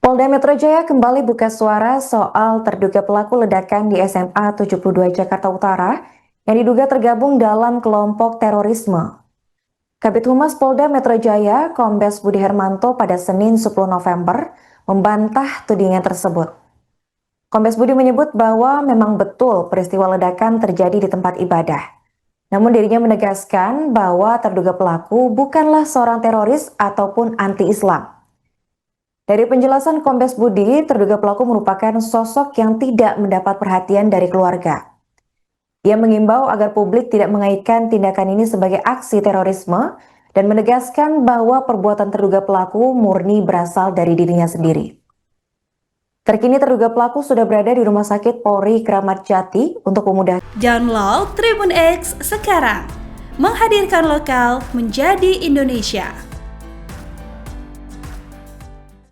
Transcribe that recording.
Polda Metro Jaya kembali buka suara soal terduga pelaku ledakan di SMA 72 Jakarta Utara yang diduga tergabung dalam kelompok terorisme. Kabid Humas Polda Metro Jaya, Kombes Budi Hermanto pada Senin 10 November membantah tudingan tersebut. Kombes Budi menyebut bahwa memang betul peristiwa ledakan terjadi di tempat ibadah. Namun dirinya menegaskan bahwa terduga pelaku bukanlah seorang teroris ataupun anti-Islam. Dari penjelasan Kombes Budi, terduga pelaku merupakan sosok yang tidak mendapat perhatian dari keluarga. Ia mengimbau agar publik tidak mengaitkan tindakan ini sebagai aksi terorisme dan menegaskan bahwa perbuatan terduga pelaku murni berasal dari dirinya sendiri. Terkini terduga pelaku sudah berada di Rumah Sakit Polri Kramat Jati untuk memudahkan. Download Tribun X sekarang, menghadirkan lokal menjadi Indonesia.